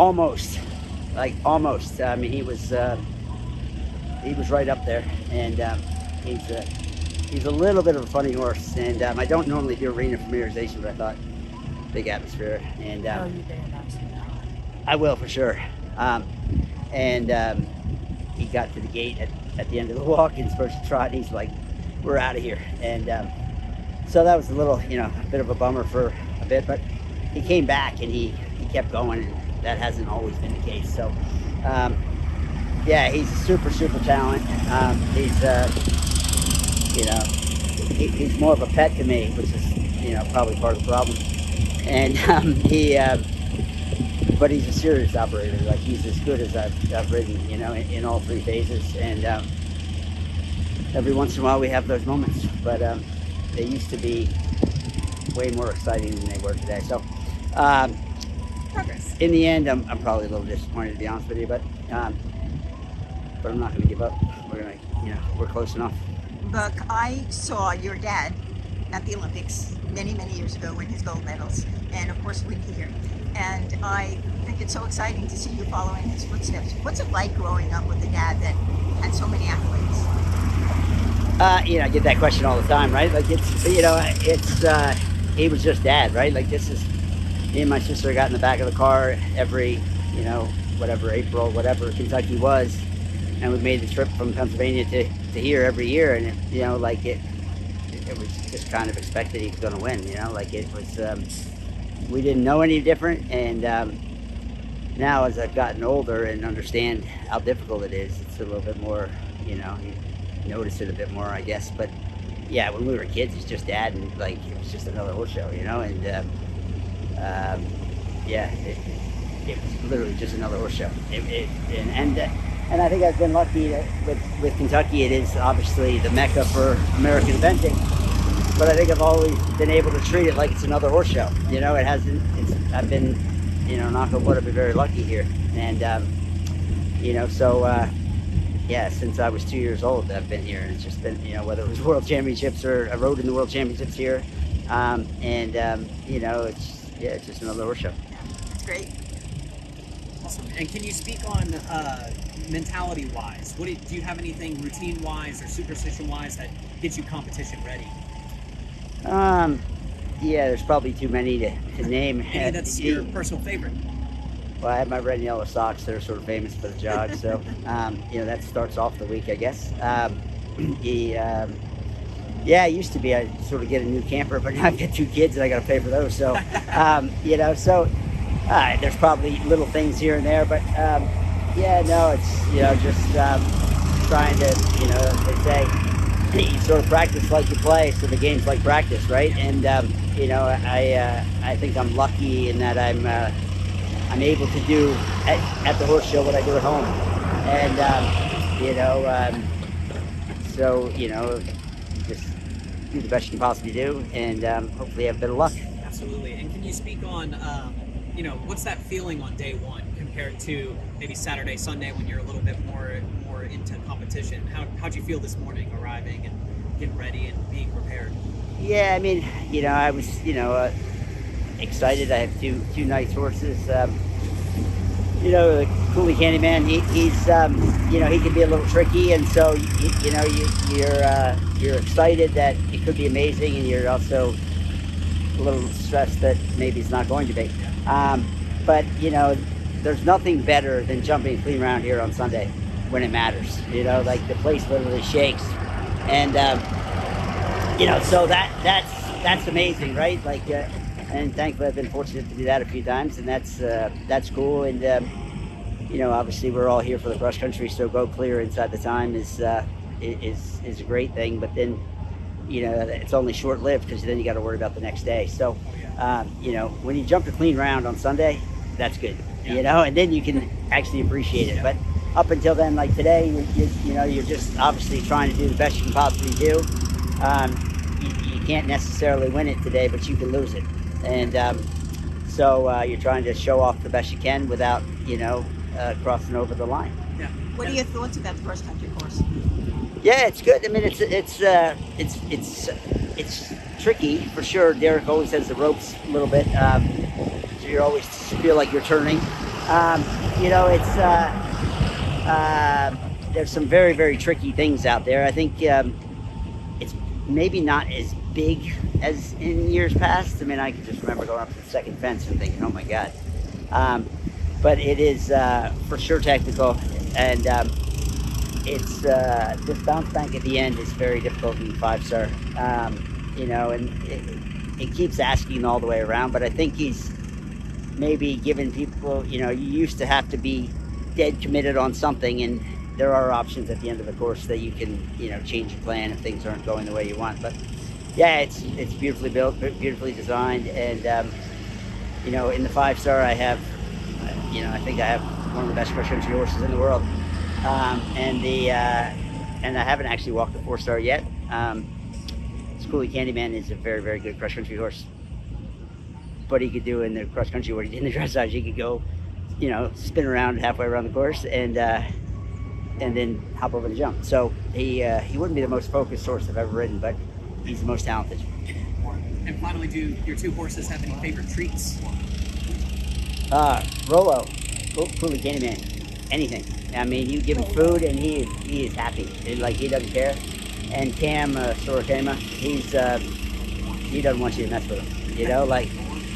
almost, like almost. I mean, he was right up there, and he's a little bit of a funny horse. And I don't normally do arena familiarization, but I thought big atmosphere, and You very much. I will for sure. And he got to the gate at the end of the walk in his first trot, and he's like, "We're out of here." And so that was a little, a bit of a bummer for a bit, but he came back and he kept going, and that hasn't always been the case. So yeah, he's a super talent. He's more of a pet to me, which is probably part of the problem. And but he's a serious operator. Like, he's as good as I've ridden, in all three phases. And every once in a while we have those moments, but they used to be way more exciting than they were today. So Progress. in the end, I'm probably a little disappointed, to be honest with you, but I'm not going to give up. We're close enough. Buck, I saw your dad at the Olympics many years ago win his gold medals, and of course win here. And I think it's so exciting to see you following his footsteps. What's it like growing up with a dad that had so many accolades? I get that question all the time, right? Like, he was just dad, right? Like, me and my sister got in the back of the car every, April, whatever Kentucky was, and we made the trip from Pennsylvania to here every year, and it was just kind of expected he was going to win, it was, we didn't know any different. And now, as I've gotten older and understand how difficult it is, it's a little bit more, you notice it a bit more, I guess. But yeah, when we were kids, it's just dad, and it was just another horse show, and yeah, it was literally just another horse show. And I think I've been lucky that with Kentucky, it is obviously the mecca for American eventing. But I think I've always been able to treat it like it's another horse show. I've been, knock on wood, I've been very lucky here. And, yeah, since I was 2 years old, I've been here. And it's just been, whether it was World Championships or I rode in the World Championships here. It's just another horse show. Yeah, that's great. Awesome. And can you speak on mentality-wise? Do you have anything routine-wise or superstition-wise that gets you competition ready? Yeah, there's probably too many to name. Maybe that's your personal favorite. Well, I have my red and yellow socks that are sort of famous for the jog, so that starts off the week, I guess. Yeah, it used to be I'd sort of get a new camper, but now I've got 2 kids and I got to pay for those. So, there's probably little things here and there, but it's just trying to, they say, you sort of practice like you play, so the game's like practice, right? And I think I'm lucky in that I'm able to do at the horse show what I do at home, and just do the best you can possibly do, and hopefully have a bit of luck. Absolutely. And can you speak on what's that feeling on day one compared to maybe Saturday, Sunday, when you're a little bit more into competition? How'd you feel this morning, arriving and getting ready and being prepared? Yeah, I mean, I was, excited. I have two nice horses. The Cooley Candyman, he's, he can be a little tricky, and so you're excited that it could be amazing, and you're also a little stressed that maybe it's not going to be. But there's nothing better than jumping clean round here on Sunday when it matters. The place literally shakes, and so that's amazing, right? And thankfully I've been fortunate to do that a few times, and that's cool. And obviously we're all here for the cross country, so go clear inside the time is a great thing. But then it's only short lived, because then you got to worry about the next day. So when you jump to clean round on Sunday, that's good. And then you can actually appreciate it. But up until then, like today, you're just obviously trying to do the best you can possibly do. You can't necessarily win it today, but you can lose it. And so you're trying to show off the best you can without, crossing over the line. Yeah. What are your thoughts about the cross country course? Yeah, it's good. I mean, it's tricky for sure. Derek always has the ropes a little bit, so you always feel like you're turning. You know, it's there's some very, very tricky things out there. I think it's maybe not as big as in years past. I mean, I can just remember going up to the second fence and thinking, oh my God. But it is for sure technical, and it's this bounce bank at the end is very difficult in 5-star. You know, and it keeps asking all the way around, but I think he's maybe giving people, you know, you used to have to be dead committed on something, and there are options at the end of the course that you can, you know, change your plan if things aren't going the way you want. But yeah, it's beautifully built, beautifully designed, and you know, in the 5-star I have, you know, I think I have one of the best cross country horses in the world, and I haven't actually walked a 4-star yet. Schoolie Candyman is a very, very good cross country horse, but he could do in the cross country what he did in the dressage. He could go, you know, spin around halfway around the course and then hop over the jump. So he wouldn't be the most focused horse I've ever ridden, but he's the most talented. And finally, do your two horses have any favorite treats? Rolo, Schoolie Candyman, anything. I mean, you give him food and he is happy. Like, he doesn't care. And Cam, Sorocaima, he doesn't want you to mess with him. You know, like,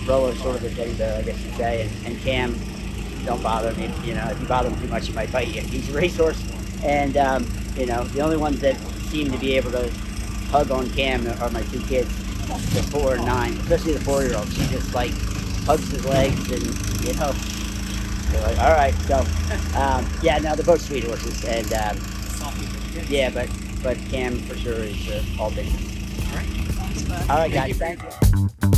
Rolo's sort of a teddy bear, I guess you'd say, and Cam, don't bother him. You know, if you bother him too much, he might bite you. He's a racehorse, and you know, the only ones that seem to be able to hug on Cam are my two kids, the 4 and 9, especially the 4-year-old. She just like hugs his legs, and you know, they're like, all right. So yeah, no, they're both sweet horses, and yeah, but Cam for sure is all business. All right. All right, guys, thank you.